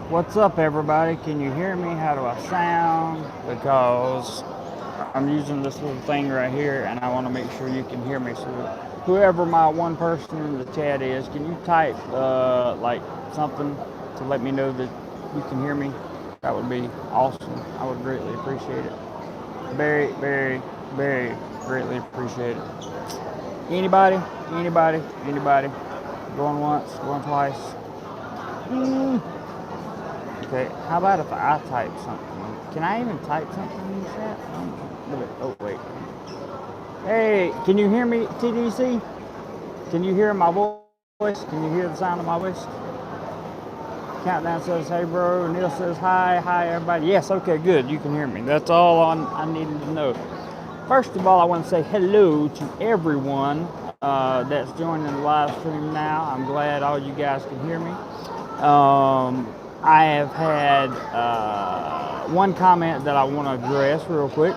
What's up, everybody? Can you hear me? How do I sound? Because I'm using this little thing right here and I want to make sure you can hear me. So, whoever my one person in the chat is, can you type like something to let me know that you can hear me? That would be awesome. I would greatly appreciate it. Very, very, very greatly appreciate it. Anybody? Anybody? Anybody? Going once, going twice. Mm. Okay, how about if I type something? Can I even type something in the chat? Oh, wait. Hey, can you hear me, TDC? Can you hear my voice? Can you hear the sound of my voice? Countdown says, hey, bro. Neil says, hi. Hi, everybody. Yes, okay, good. You can hear me. That's all I needed to know. First of all, I want to say hello to everyone that's joining the live stream now. I'm glad all you guys can hear me. I have had one comment that I want to address real quick,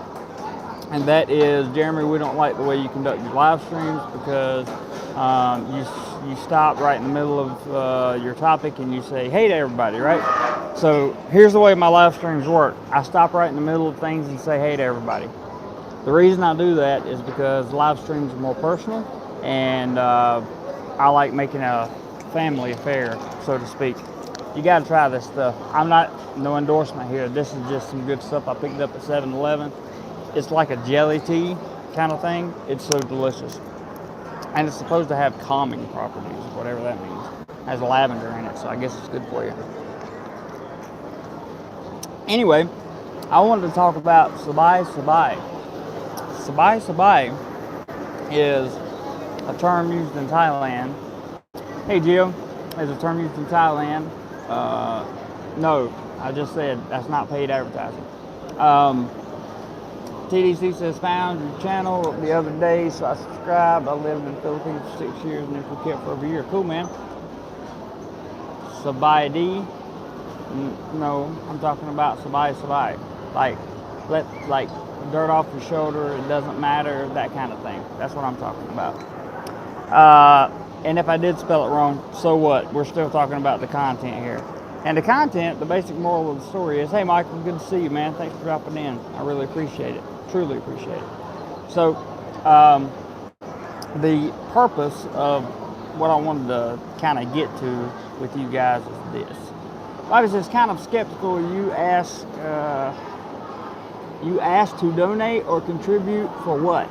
and that is, Jeremy, we don't like the way you conduct your live streams because you stop right in the middle of your topic and you say, hey to everybody, right? So here's the way my live streams work. I stop right in the middle of things and say, hey to everybody. The reason I do that is because live streams are more personal, and I like making a family affair, so to speak. You got to try this stuff. I'm not, no endorsement here. This is just some good stuff I picked up at 7-Eleven. It's like a jelly tea kind of thing. It's so delicious. And it's supposed to have calming properties, whatever that means. It has lavender in it, so I guess it's good for you. Anyway, I wanted to talk about Sabai Sabai. Sabai Sabai is a term used in Thailand. Hey, Gio, is a term used in Thailand. No, I just said that's not paid advertising. TDC says, found your channel the other day, so I subscribed. I lived in the Philippines for 6 years and in Phuket for over a year. Cool, man. Sabai D. No, I'm talking about Sabai Sabai. Like dirt off your shoulder, it doesn't matter, that kind of thing. That's what I'm talking about. And if I did spell it wrong, so what? We're still talking about the content here. And the content, the basic moral of the story is, hey, Michael, good to see you, man. Thanks for dropping in. I really appreciate it. Truly appreciate it. So, the purpose of what I wanted to kind of get to with you guys is this. Obviously, it's kind of skeptical. You ask to donate or contribute for what?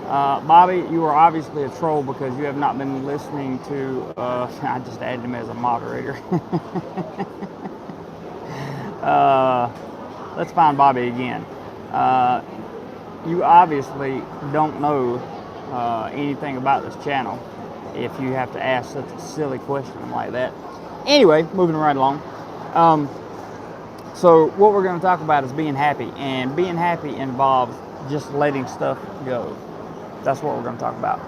Bobby, you are obviously a troll because you have not been listening to, I just added him as a moderator. Let's find Bobby again. You obviously don't know anything about this channel if you have to ask such a silly question like that. Anyway, moving right along. So what we're going to talk about is being happy, and being happy involves just letting stuff go. That's what we're going to talk about.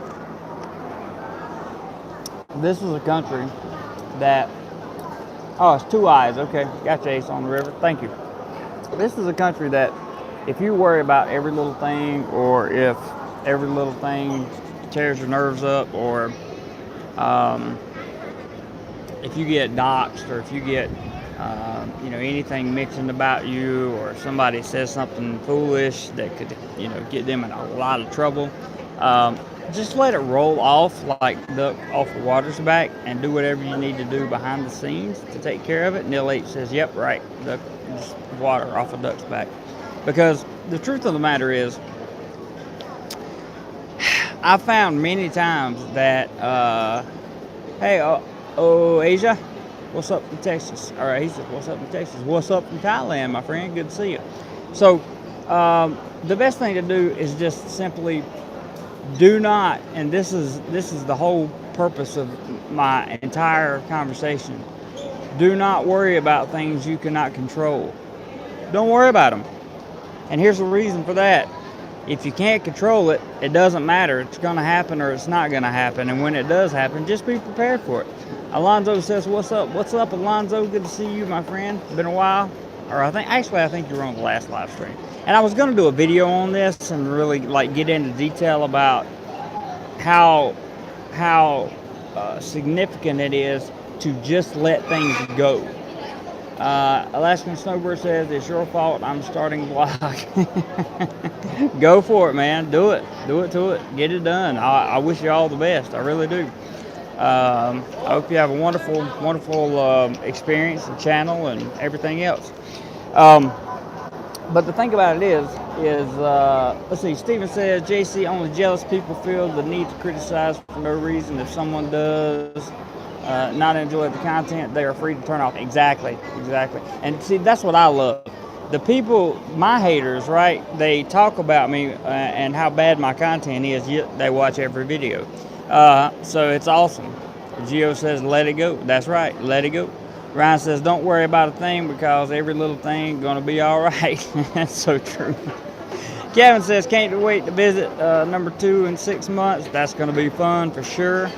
This is a country that, oh, it's two eyes. Okay, got you, Ace on the river. Thank you. This is a country that if you worry about every little thing, or if every little thing tears your nerves up, or if you get doxxed, or if you get anything mentioned about you, or somebody says something foolish that could get them in a lot of trouble, just let it roll off like duck off the water's back, and do whatever you need to do behind the scenes to take care of it. Neil H says, yep, right, duck, just water off a duck's back. Because the truth of the matter is, I found many times that, hey, Asia, what's up from Texas? All right, he says, what's up from Texas? What's up from Thailand, my friend? Good to see you. So, the best thing to do is just simply do not, and this is the whole purpose of my entire conversation, do not worry about things you cannot control. Don't worry about them. And here's the reason for that. If you can't control it, it doesn't matter. It's going to happen or it's not going to happen. And when it does happen, just be prepared for it. Alonzo says, what's up? What's up, Alonzo? Good to see you, my friend. Been a while. Or I think you were on the last live stream. And I was going to do a video on this and really get into detail about how significant it is to just let things go. Alaskan Snowbird says, it's your fault I'm starting vlog. Go for it, man. Do it. Do it to it. Get it done. I wish you all the best. I really do. I hope you have a wonderful, wonderful experience and channel and everything else. But the thing about it is let's see, Steven says, JC, only jealous people feel the need to criticize for no reason. If someone does not enjoy the content, they are free to turn off. Exactly. And see, that's what I love. The people, my haters, right, they talk about me and how bad my content is, yet they watch every video. So it's awesome. Gio says, let it go. That's right, let it go. Ryan says, don't worry about a thing because every little thing going to be all right. That's so true. Kevin says, can't wait to visit number 2 in 6 months. That's going to be fun for sure.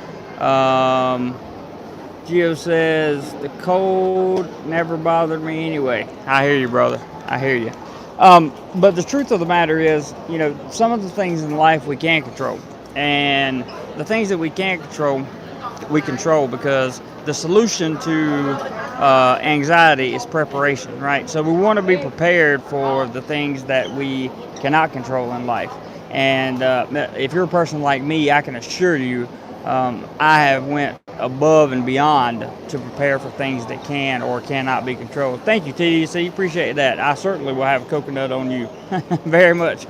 Gio says, the cold never bothered me anyway. I hear you, brother. I hear you. But the truth of the matter is, you know, some of the things in life we can't control. And the things that we can't control, we control because the solution to anxiety is preparation, right? So we want to be prepared for the things that we cannot control in life. And if you're a person like me, I can assure you I have went above and beyond to prepare for things that can or cannot be controlled. Thank you, TDC. Appreciate that. I certainly will have a coconut on you. Very much.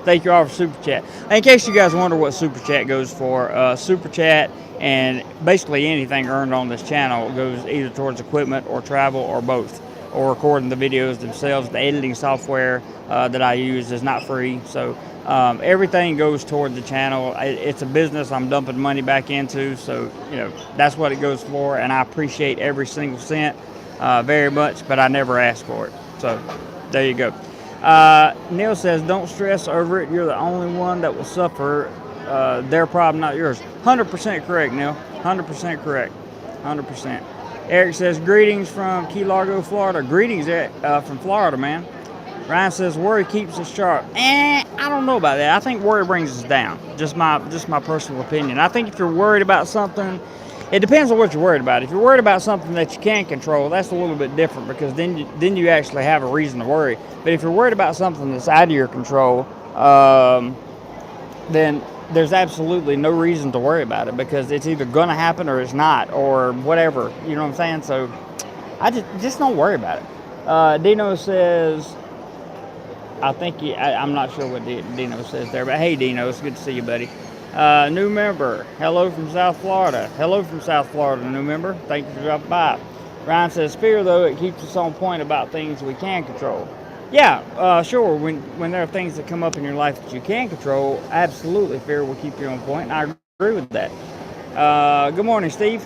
Thank you all for Super Chat. In case you guys wonder what Super Chat goes for, Super Chat and basically anything earned on this channel goes either towards equipment or travel or both, or recording the videos themselves. The editing software that I use is not free, so everything goes toward the channel. It's a business I'm dumping money back into, so you know that's what it goes for, and I appreciate every single cent very much, but I never ask for it. So there you go. Neil says, don't stress over it. You're the only one that will suffer. Their problem, not yours. 100% correct, Neil. 100% correct. 100%. Eric says, greetings from Key Largo, Florida. Greetings from Florida, man. Ryan says, worry keeps us sharp. I don't know about that. I think worry brings us down. Just my personal opinion. I think if you're worried about something, it depends on what you're worried about. If you're worried about something that you can't control, that's a little bit different because then you actually have a reason to worry. But if you're worried about something that's out of your control, then there's absolutely no reason to worry about it because it's either going to happen or it's not or whatever. You know what I'm saying? So I just don't worry about it. Dino says, I think I'm not sure what Dino says there, but hey, Dino, it's good to see you, buddy. New member, hello from South Florida. Hello from South Florida, new member. Thank you for dropping by. Ryan says, fear, though, it keeps us on point about things we can control. Yeah, sure. When there are things that come up in your life that you can control, absolutely, fear will keep you on point, and I agree with that. Good morning, Steve.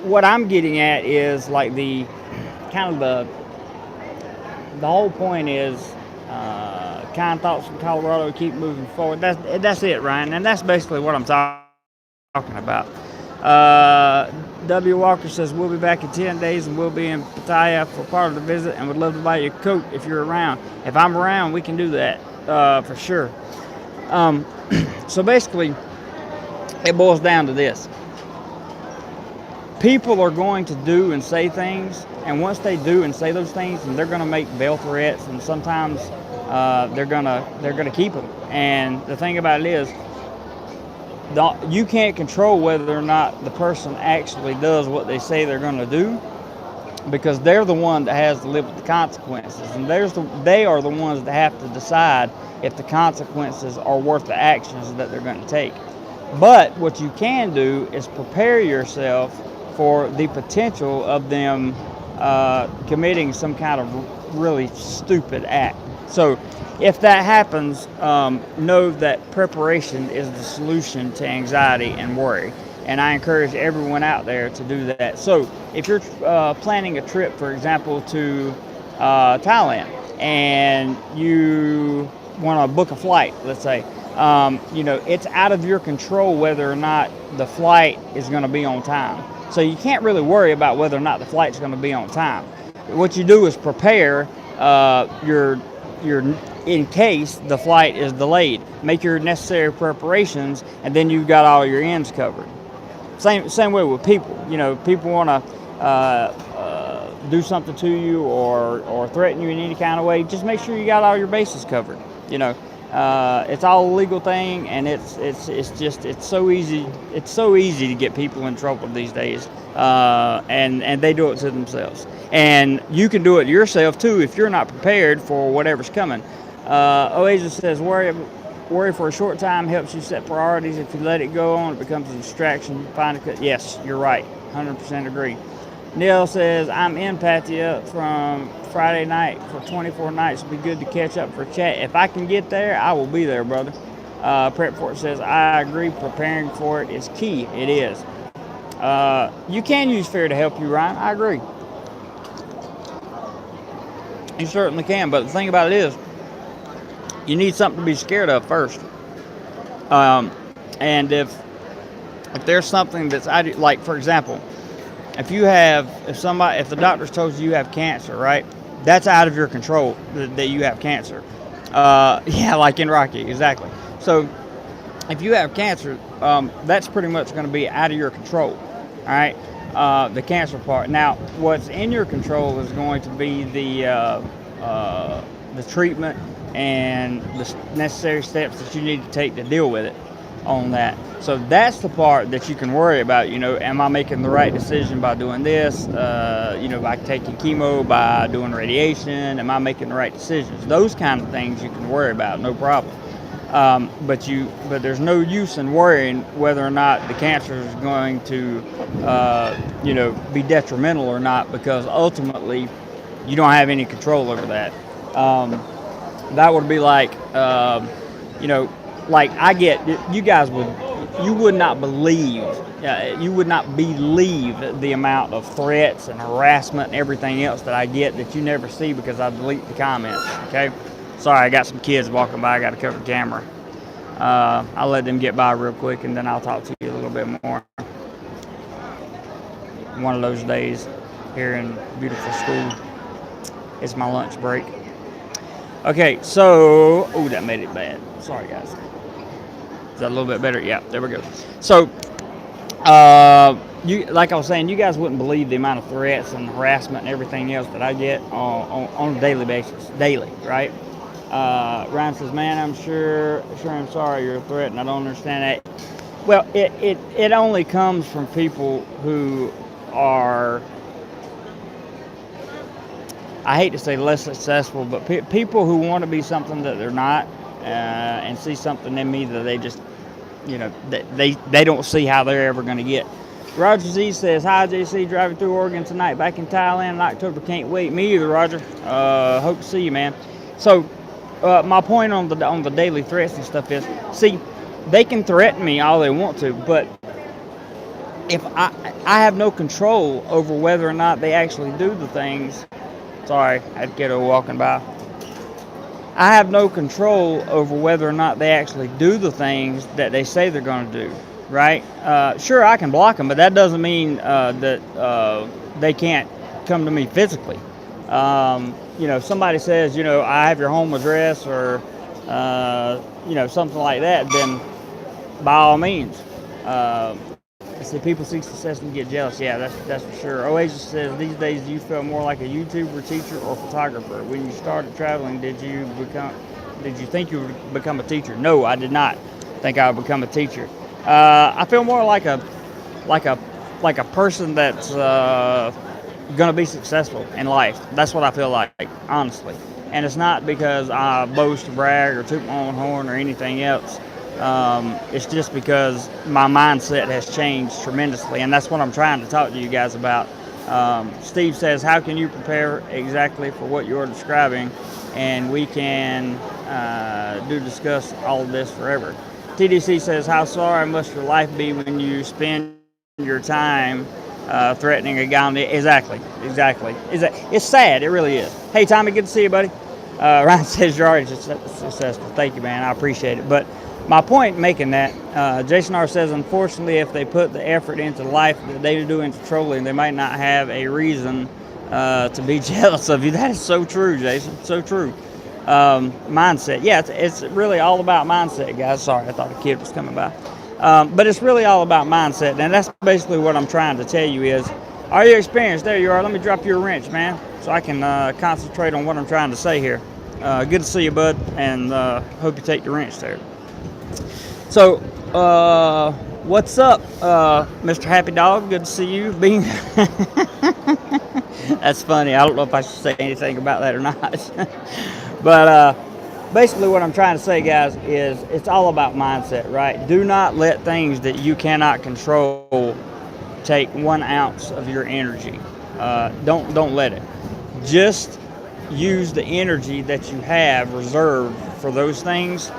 What I'm getting at is like the whole point is kind thoughts from Colorado, keep moving forward. That's it, Ryan, and that's basically what I'm talking about. W. Walker says, we'll be back in 10 days and we'll be in Pattaya for part of the visit and would love to buy you a coat if you're around. If I'm around, we can do that for sure. So basically, it boils down to this. People are going to do and say things, and once they do and say those things, and they're going to make bail threats, and sometimes they're gonna keep them. And the thing about it is, you can't control whether or not the person actually does what they say they're going to do, because they're the one that has to live with the consequences, and they are the ones that have to decide if the consequences are worth the actions that they're going to take. But what you can do is prepare yourself for the potential of them committing some kind of really stupid act. So if that happens, know that preparation is the solution to anxiety and worry. And I encourage everyone out there to do that. So if you're planning a trip, for example, to Thailand, and you want to book a flight, let's say, it's out of your control whether or not the flight is going to be on time. So you can't really worry about whether or not the flight's going to be on time. What you do is prepare your in case the flight is delayed. Make your necessary preparations, and then you've got all your ends covered. Same way with people. People want to do something to you or threaten you in any kind of way, just make sure you got all your bases covered. You know, it's all a legal thing, and it's so easy. It's so easy to get people in trouble these days, and they do it to themselves. And you can do it yourself too if you're not prepared for whatever's coming. Oasis says worry for a short time helps you set priorities. If you let it go on, it becomes a distraction. Yes, you're right. 100% agree. Neil says, I'm in Pattaya from Friday night for 24 nights. It'll be good to catch up for a chat. If I can get there, I will be there, brother. Prep for it says, I agree. Preparing for it is key. It is. You can use fear to help you, Ryan. I agree. You certainly can. But the thing about it is, you need something to be scared of first. And if there's something that's, like, for example, if the doctor's told you have cancer, right? That's out of your control that you have cancer. Yeah, like in Rocky, exactly. So if you have cancer, that's pretty much going to be out of your control. All right, the cancer part. Now, what's in your control is going to be the treatment and the necessary steps that you need to take to deal with it on that. So that's the part that you can worry about. You know, am I making the right decision by doing this? By taking chemo, by doing radiation, am I making the right decisions? Those kind of things you can worry about, no problem. But there's no use in worrying whether or not the cancer is going to, be detrimental or not, because ultimately you don't have any control over that. That would be like, like I get, you would not believe the amount of threats and harassment and everything else that I get that you never see because I delete the comments. Okay. Sorry, I got some kids walking by. I got to cover the camera. I'll let them get by real quick, and then I'll talk to you a little bit more. One of those days here in beautiful school. It's my lunch break. Okay, so... Oh, that made it bad. Sorry, guys. Is that a little bit better? Yeah, there we go. So, like I was saying, you guys wouldn't believe the amount of threats and harassment and everything else that I get on a daily basis. Daily, right? Ryan says, man, I'm sure I'm sorry you're threatened. I don't understand that. Well, it only comes from people who are, I hate to say less successful, but people who want to be something that they're not, and see something in me that they just, they don't see how they're ever going to get. Roger Z says, hi, JC, driving through Oregon tonight, back in Thailand in October. Can't wait. Me either, Roger. Hope to see you, man. So, my point on the daily threats and stuff is, see, they can threaten me all they want to, but if I have no control over whether or not they actually do the things. Sorry, I had a kiddo walking by. I have no control over whether or not they actually do the things that they say they're going to do, right? Sure, I can block them, but that doesn't mean that they can't come to me physically. Somebody says, I have your home address or, something like that, then by all means. See, people see success and get jealous. Yeah, that's for sure. Oasis says, these days do you feel more like a YouTuber, teacher, or photographer? When you started traveling, did you think you would become a teacher? No, I did not think I would become a teacher. I feel more like a person that's going to be successful in life. That's what I feel like, honestly. And it's not because I boast, brag, or toot my own horn or anything else. It's just because my mindset has changed tremendously, and that's what I'm trying to talk to you guys about. Steve says, how can you prepare exactly for what you're describing? And we can discuss all of this forever. TDC says, how sorry must your life be when you spend your time threatening a guy on the... Exactly. It's sad. It really is. Hey, Tommy, good to see you, buddy. Ryan says you're already successful. Thank you, man. I appreciate it. But my point making that, Jason R. says, unfortunately, if they put the effort into life that they do into trolling, they might not have a reason to be jealous of you. That is so true, Jason. So true. Mindset. Yeah, it's really all about mindset, guys. Sorry, I thought a kid was coming by. But it's really all about mindset. And that's basically what I'm trying to tell you is, Are you experienced? There you are. Let me drop you a wrench, man, so I can concentrate on what I'm trying to say here. Good to see you, bud, and hope you take the wrench there. So, what's up, Mr. Happy Dog? Good to see you. Being That's funny. I don't know if I should say anything about that or not. But basically what I'm trying to say, guys, is it's all about mindset, right? Do not let things that you cannot control take 1 ounce of your energy. Don't let it. Just use the energy that you have reserved for those things.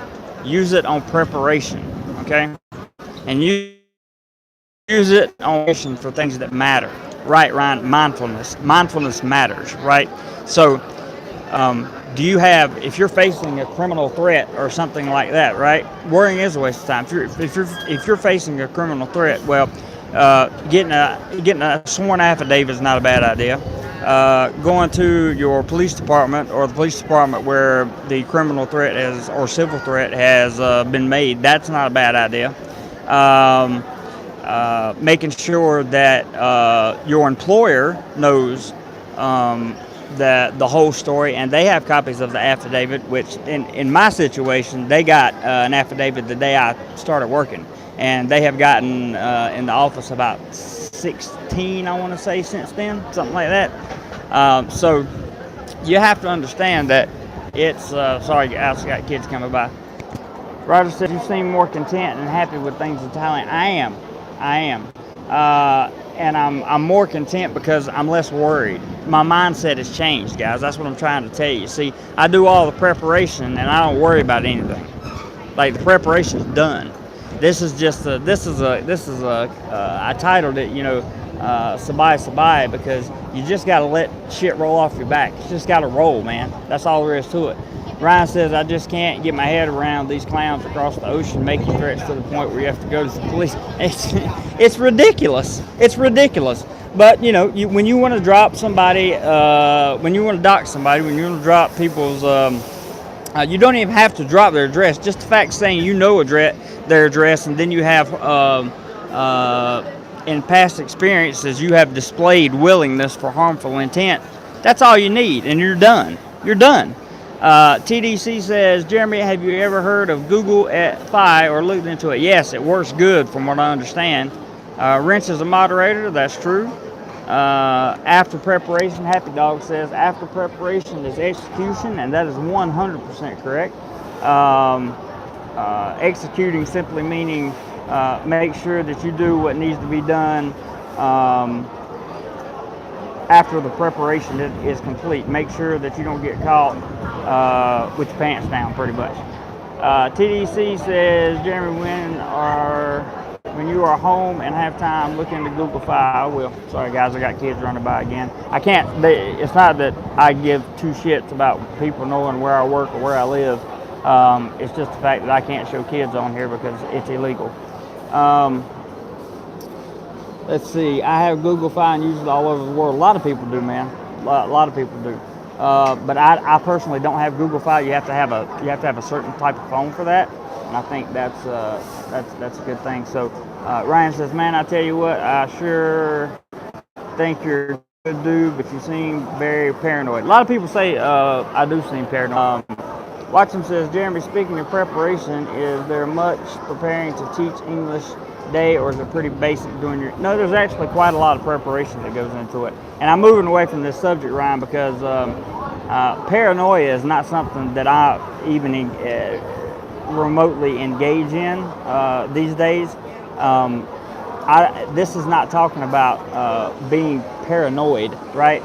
Use it on preparation, okay? And use it on for things that matter. Right, Ryan? Mindfulness matters, right? So, do you have, if you're facing a criminal threat or something like that, right? Worrying is a waste of time. If you're facing a criminal threat, well, getting a sworn affidavit is not a bad idea. Going to your police department or the police department where the criminal threat has or civil threat has been made, that's not a bad idea. Making sure that your employer knows the whole story, and they have copies of the affidavit, which in my situation, they got an affidavit the day I started working, and they have gotten in the office about 16, I want to say, since then, something like that. So you have to understand that it's, sorry, I also got kids coming by. Roger said, you seem more content and happy with things in Thailand. I am. And I'm more content because I'm less worried. My mindset has changed, guys. That's what I'm trying to tell you. See, I do all the preparation and I don't worry about anything. Like, the preparation's done. This is just I titled it, Sabai Sabai, because you just got to let shit roll off your back. You just got to roll, man. That's all there is to it. Ryan says, I just can't get my head around these clowns across the ocean making threats to the point where you have to go to the police. It's ridiculous. It's ridiculous. But, when you want to drop somebody, when you want to dox somebody, when you want to drop people's, you don't even have to drop their address. Just the fact saying their address, and then you have, in past experiences, you have displayed willingness for harmful intent. That's all you need, and you're done. You're done. TDC says, Jeremy, have you ever heard of Google Fi or looked into it? Yes, it works good from what I understand. Wrench is a moderator, that's true. After preparation, Happy Dog says, after preparation is execution, and that is 100% correct. Executing simply meaning make sure that you do what needs to be done after the preparation is complete. Make sure that you don't get caught with your pants down, pretty much. TDC says, Jeremy, when you are home and have time, look into Google Fi. I will. Sorry, guys, I got kids running by again. I can't. It's not that I give two shits about people knowing where I work or where I live. It's just the fact that I can't show kids on here because it's illegal. Let's see. I have Google Fi and use it all over the world. A lot of people do, man. A lot of people do. But I personally don't have Google Fi. You have to have a certain type of phone for that, and I think that's a good thing. So Ryan says, man, I tell you what, I sure think you're a good dude, but you seem very paranoid. A lot of people say I do seem paranoid. Watson says, Jeremy, speaking of preparation, is there much preparing to teach English day, or is it pretty basic doing your... No, there's actually quite a lot of preparation that goes into it. And I'm moving away from this subject, Ryan, because paranoia is not something that I even remotely engage in these days. This is not talking about being paranoid, right?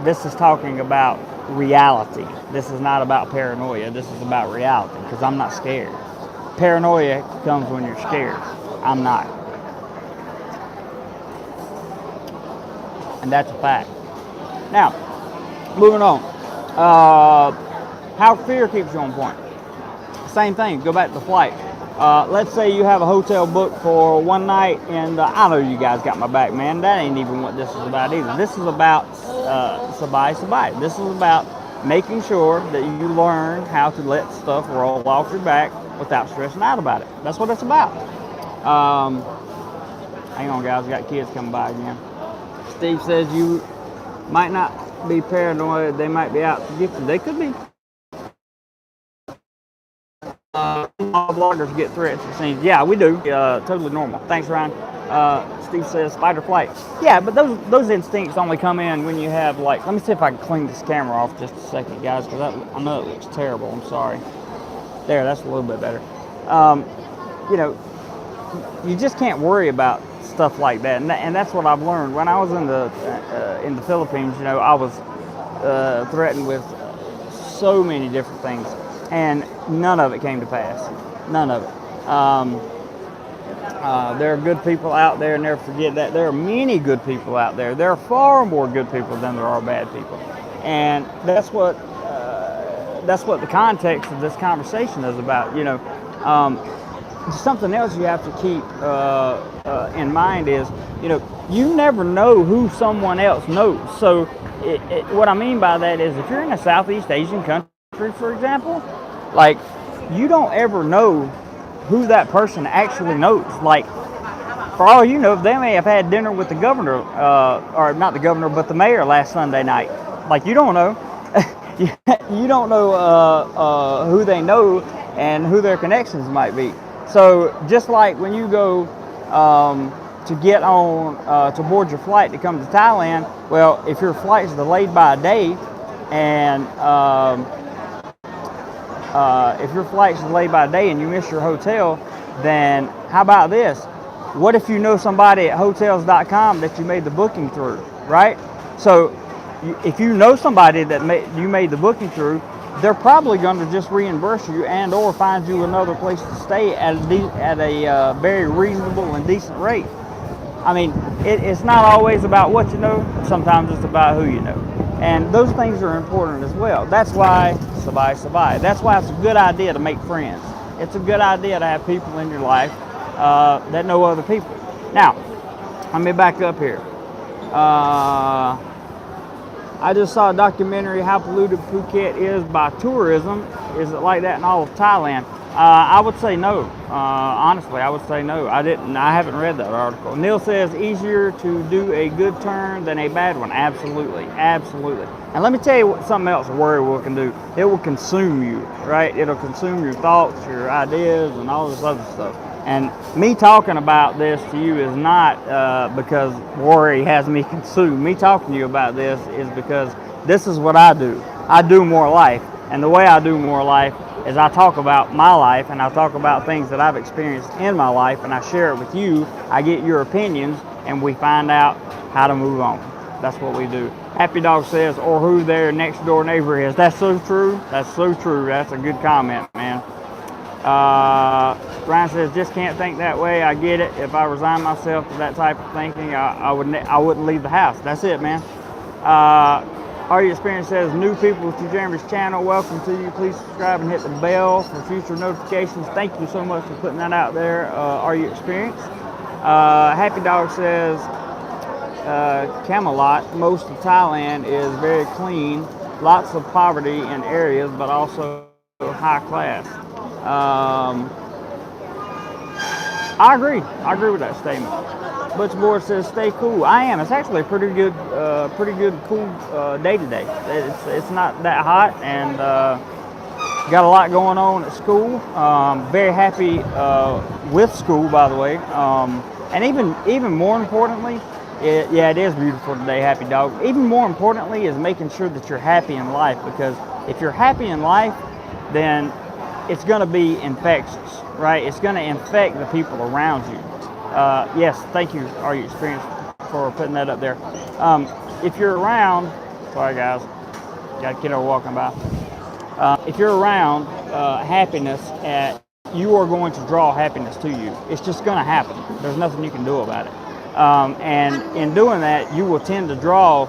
This is talking about reality. This is not about paranoia. This is about reality, because I'm not scared. Paranoia comes when you're scared. I'm not. And that's a fact. Now, moving on. How fear keeps you on point. Same thing. Go back to the flight. Let's say you have a hotel booked for one night, and I know you guys got my back, man. That ain't even what this is about either. This is about Sabai Sabai. This is about making sure that you learn how to let stuff roll off your back without stressing out about it. That's what it's about. Hang on, guys. Got kids coming by again. Steve says you might not be paranoid. They might be out to get you. They could be. All bloggers get threats, it seems. Yeah, we do. Totally normal. Thanks, Ryan. Steve says spider flight. Yeah, but those instincts only come in when you have, like, let me see if I can clean this camera off just a second, guys, because I know it looks terrible. I'm sorry. There, that's a little bit better. You know, you just can't worry about stuff like that, and that's what I've learned. When I was in the Philippines, you know, I was threatened with so many different things, and none of it came to pass. None of it. There are good people out there, and never forget that. There are many good people out there. There are far more good people than there are bad people, and that's what the context of this conversation is about. You know, something else you have to keep in mind is, you know, you never know who someone else knows. So what I mean by that is, if you're in a Southeast Asian country, for example, like, you don't ever know who that person actually knows. Like, for all you know, they may have had dinner with the governor, or not the governor, but the mayor last Sunday night. Like, you don't know. You don't know who they know and who their connections might be. So just like when you go to get on to board your flight to come to Thailand, well, if your flight's delayed by a day, and if your flight's delayed by a day and you miss your hotel, then how about this? What if you know somebody at hotels.com that you made the booking through, right? So if you know somebody that you made the booking through, they're probably going to just reimburse you and or find you another place to stay at a very reasonable and decent rate. I mean, it's not always about what you know. Sometimes it's about who you know. And those things are important as well. That's why, Sabai Sabai, that's why it's a good idea to make friends. It's a good idea to have people in your life that know other people. Now, let me back up here. I just saw a documentary, How Polluted Phuket Is by Tourism. Is it like that in all of Thailand? I would say no. Honestly, I would say no. I haven't read that article. Neil says, easier to do a good turn than a bad one. Absolutely, absolutely. And let me tell you what something else worry can do. It will consume you, right? It'll consume your thoughts, your ideas, and all this other stuff. And me talking about this to you is not because worry has me consumed. Me talking to you about this is because this is what I do. I do more life. And the way I do more life is I talk about my life, and I talk about things that I've experienced in my life, and I share it with you. I get your opinions, and we find out how to move on. That's what we do. Happy Dog says, or who their next door neighbor is. That's so true. That's so true. That's a good comment, man. Ryan says, just can't think that way. I get it. If I resign myself to that type of thinking, I wouldn't leave the house. That's it, man. Our experience says, new people to Jeremy's channel, welcome to you. Please subscribe and hit the bell for future notifications. Thank you so much for putting that out there. Are you experienced? Happy Dog says, Camelot, most of Thailand is very clean. Lots of poverty in areas, but also high class. I agree with that statement. Butch Board says, stay cool. I am. It's actually a pretty good, cool day today. It's not that hot, and got a lot going on at school. Very happy with school, by the way. And even more importantly, it is beautiful today, Happy Dog. Even more importantly is making sure that you're happy in life, because if you're happy in life, then it's going to be infectious, right? It's going to infect the people around you. Yes, thank you, Are You Experienced, for putting that up there. If you're around, sorry guys, got a kiddo walking by. If you're around happiness, you are going to draw happiness to you. It's just going to happen. There's nothing you can do about it. And in doing that, you will tend to draw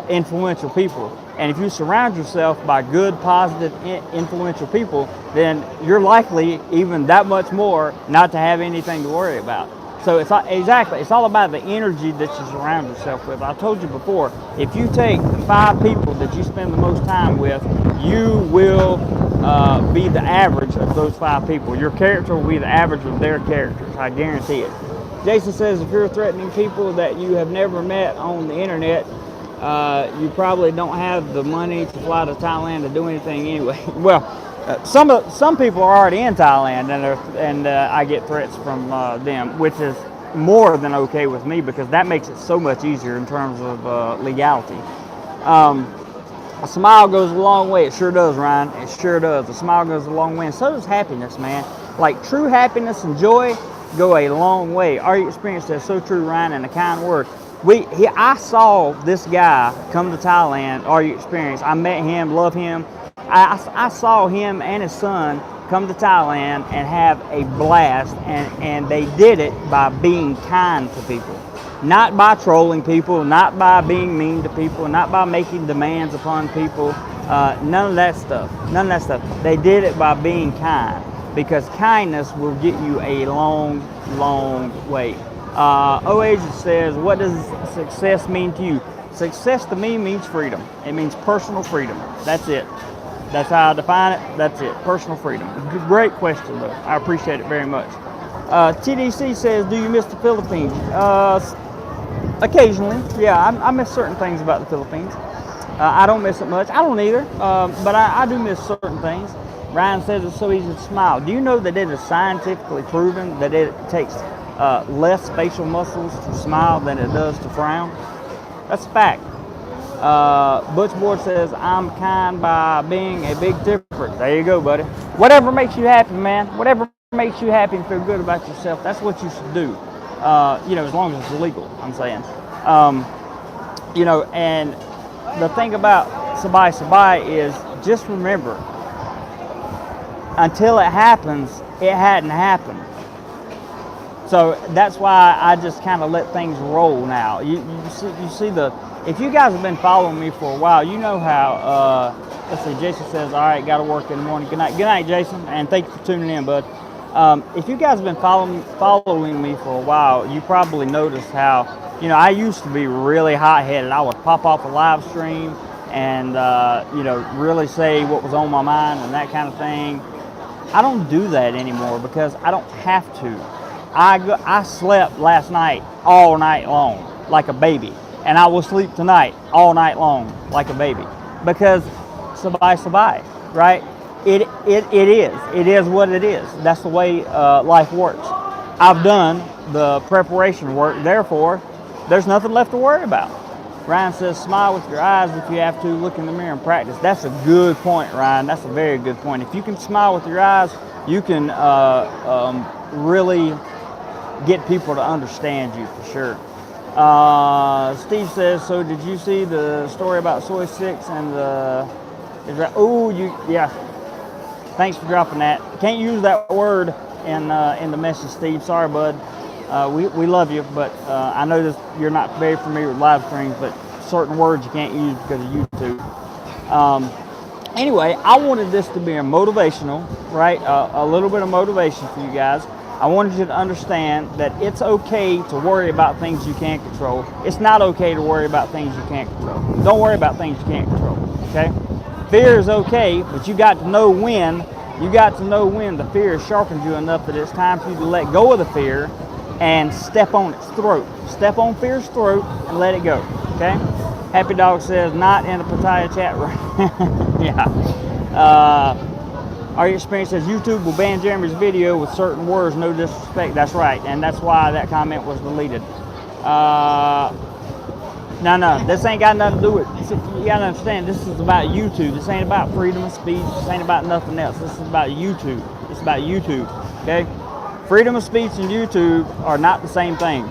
influential people. And if you surround yourself by good, positive, influential people, then you're likely even that much more not to have anything to worry about. So it's all about the energy that you surround yourself with. I told you before, if you take 5 people that you spend the most time with, you will be the average of those 5 people. Your character will be the average of their characters. I guarantee it. Jason says, if you're threatening people that you have never met on the internet, you probably don't have the money to fly to Thailand to do anything anyway. Well, some people are already in Thailand, and I get threats from them, which is more than okay with me, because that makes it so much easier in terms of legality. A smile goes a long way. It sure does, Ryan. It sure does. A smile goes a long way, and so does happiness, man. Like, true happiness and joy go a long way. Our experience is so true, Ryan, and a kind word. I saw this guy come to Thailand. Our experience. I met him, love him. I saw him and his son come to Thailand and have a blast, and they did it by being kind to people. Not by trolling people, not by being mean to people, not by making demands upon people, none of that stuff. None of that stuff. They did it by being kind, because kindness will get you a long, long way. OAsia says, what does success mean to you? Success to me means freedom. It means personal freedom. That's it. That's how I define it. That's it. Personal freedom. Great question, though. I appreciate it very much. TDC says, do you miss the Philippines? Occasionally. Yeah, I miss certain things about the Philippines. I don't miss it much. I don't either. But I do miss certain things. Ryan says it's so easy to smile. Do you know that it is scientifically proven that it takes less facial muscles to smile than it does to frown? That's a fact. Butch Board says, I'm kind by being a big difference. There you go, buddy. Whatever makes you happy, man. Whatever makes you happy and feel good about yourself, that's what you should do. As long as it's legal, I'm saying. And the thing about Sabai Sabai is, just remember, until it happens, it hadn't happened. So that's why I just kind of let things roll now. You see if you guys have been following me for a while, you know how, let's see, Jason says, all right, got to work in the morning. Good night. Good night, Jason, and thank you for tuning in, bud. If you guys have been following me for a while, you probably noticed how, I used to be really hot-headed. I would pop off a live stream and, really say what was on my mind and that kind of thing. I don't do that anymore because I don't have to. I slept last night all night long like a baby, and I will sleep tonight all night long like a baby, because Sabai Sabai, right? It is what it is. That's the way life works. I've done the preparation work, therefore there's nothing left to worry about. Ryan says, smile with your eyes if you have to. Look in the mirror and practice. That's a good point, Ryan. That's a very good point. If you can smile with your eyes, you can really get people to understand you for sure. Steve says, so did you see the story about soy 6 and the... yeah. Thanks for dropping that. Can't use that word in the message, Steve. Sorry, bud. We love you, but I know you're not very familiar with live streams, but certain words you can't use because of YouTube. Anyway, I wanted this to be a motivational, right? A little bit of motivation for you guys. I wanted you to understand that it's okay to worry about things you can't control. It's not okay to worry about things you can't control. Don't worry about things you can't control, okay? Fear is okay, but you got to know when. The fear has sharpened you enough that it's time for you to let go of the fear and step on its throat. Step on fear's throat and let it go, okay? Happy Dog says, not in a Pattaya chat room. Yeah. Our experience says YouTube will ban Jeremy's video with certain words, no disrespect. That's right, and that's why that comment was deleted. No, this ain't got nothing to do with it. You gotta understand, this is about YouTube. This ain't about freedom of speech. This ain't about nothing else. This is about YouTube. It's about YouTube, okay? Freedom of speech and YouTube are not the same thing,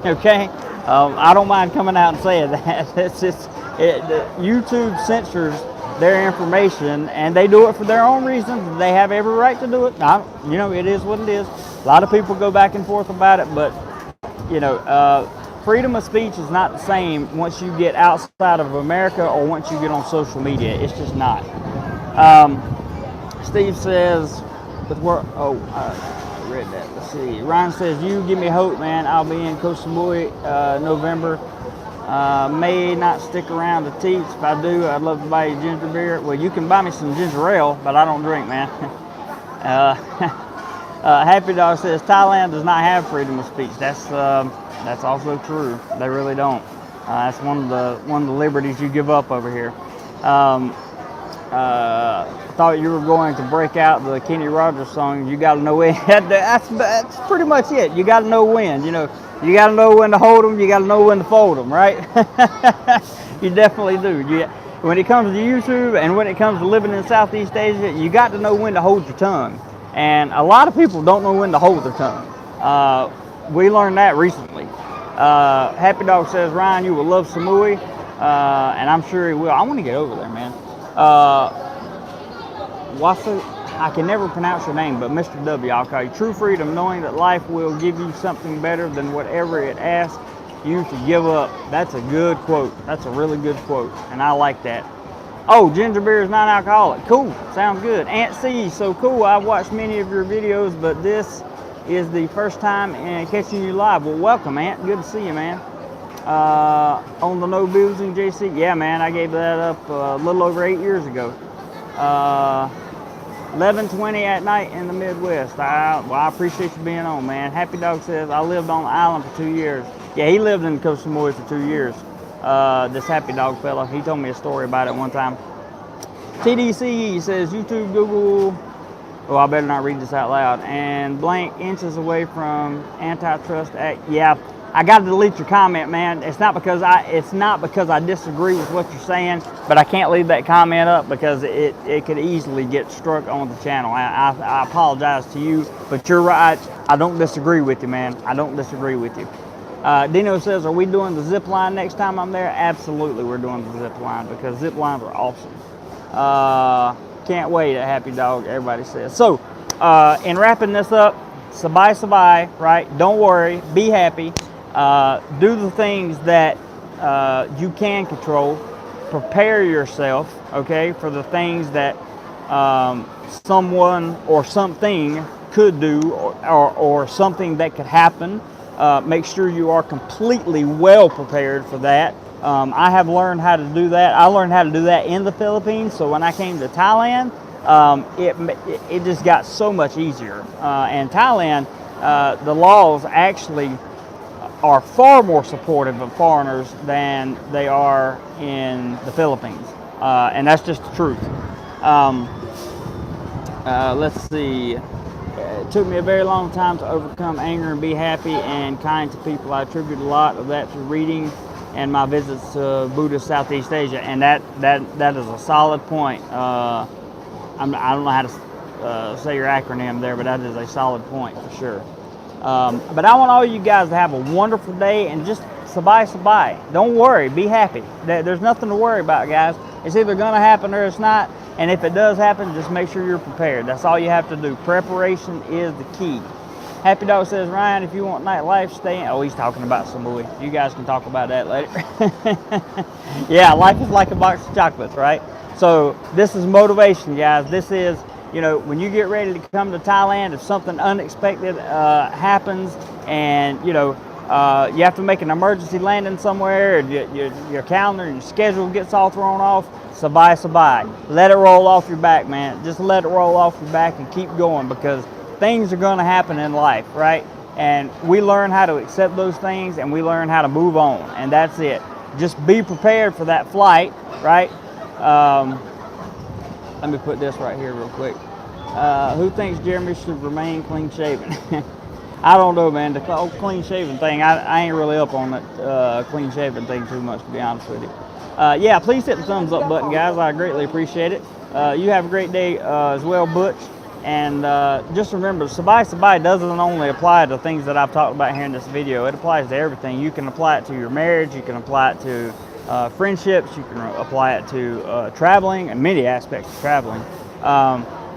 okay? I don't mind coming out and saying that. It's just, YouTube censors their information, and they do it for their own reasons. They have every right to do it. It is what it is. A lot of people go back and forth about it, but, freedom of speech is not the same once you get outside of America or once you get on social media. It's just not. Steve says, I read that. Let's see. Ryan says, you give me hope, man. I'll be in Koh Samui November. May not stick around to teach. If I do, I'd love to buy you ginger beer. Well, you can buy me some ginger ale, but I don't drink, man. Happy Dog says Thailand does not have freedom of speech. That's also true. They really don't. That's one of the liberties you give up over here. Thought you were going to break out the Kenny Rogers song. You got to know when. That's pretty much it. You got to know when. You know, you got to know when to hold them. You got to know when to fold them, right? You definitely do. When it comes to YouTube and when it comes to living in Southeast Asia, you got to know when to hold your tongue. And a lot of people don't know when to hold their tongue. We learned that recently. Happy Dog says, Ryan, you will love Samui, and I'm sure he will. I want to get over there, man. I can never pronounce your name, but Mr. W, I'll call you. True freedom, knowing that life will give you something better than whatever it asks you to give up. That's a good quote. That's a really good quote, and I like that. Oh, ginger beer is non-alcoholic. Cool. Sounds good. Aunt C, so cool. I've watched many of your videos, but this is the first time catching you live. Well, welcome, Aunt. Good to see you, man. On the no boozing, JC. Yeah, man. I gave that up a little over 8 years ago. 11:20 at night in the Midwest. I appreciate you being on, man. Happy Dog says, I lived on the island for 2 years. Yeah, he lived in Koh Samui for 2 years. This Happy Dog fella, he told me a story about it one time. TDC says, YouTube, Google, oh, I better not read this out loud, and blank inches away from antitrust act. Yeah, I got to delete your comment, man. It's not because I disagree with what you're saying, but I can't leave that comment up because it could easily get struck on the channel. I apologize to you, but you're right. I don't disagree with you, man. I don't disagree with you. Dino says, are we doing the zip line next time I'm there? Absolutely, we're doing the zip line because zip lines are awesome. Can't wait, a Happy Dog, everybody says. So, in wrapping this up, Sabai Sabai, right? Don't worry, be happy. Do the things that you can control. Prepare yourself, okay, for the things that someone or something could do or something that could happen. Make sure you are completely well prepared for that. I have learned how to do that. I learned how to do that in the Philippines. So when I came to Thailand, it just got so much easier. And Thailand, the laws actually are far more supportive of foreigners than they are in the Philippines. And that's just the truth. Let's see. It took me a very long time to overcome anger and be happy and kind to people. I attribute a lot of that to reading and my visits to Buddhist Southeast Asia, and that is a solid point. I don't know how to say your acronym there, but that is a solid point for sure. But I want all you guys to have a wonderful day and just sabai sabai. Don't worry, be happy. There's nothing to worry about, guys. It's either going to happen or it's not. And if it does happen, just make sure you're prepared. That's all you have to do. Preparation is the key. Happy Dog says, Ryan, if you want nightlife, stay in. Oh, he's talking about Samui. You guys can talk about that later. Yeah, life is like a box of chocolates, right? So this is motivation, guys. This is, you know, when you get ready to come to Thailand, if something unexpected happens and, you know, you have to make an emergency landing somewhere, your calendar and your schedule gets all thrown off, sabai sabai. Let it roll off your back, man. Just let it roll off your back and keep going, because things are going to happen in life, right? And we learn how to accept those things and we learn how to move on, and that's it. Just be prepared for that flight, right? Let me put this right here real quick. Who thinks Jeremy should remain clean shaven? I don't know, man. The whole clean shaven thing, I ain't really up on that clean shaven thing too much, to be honest with you. Yeah, please hit the thumbs up button, guys. I greatly appreciate it. You have a great day as well, Butch. And just remember, Sabai Sabai doesn't only apply to things that I've talked about here in this video. It applies to everything. You can apply it to your marriage. You can apply it to friendships. You can apply it to traveling and many aspects of traveling.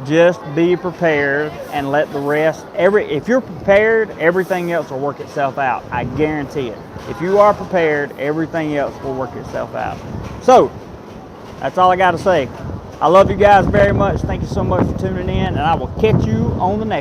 Just be prepared and let the rest, if you're prepared, everything else will work itself out. I guarantee it. If you are prepared, everything else will work itself out. So, that's all I got to say. I love you guys very much. Thank you so much for tuning in, and I will catch you on the next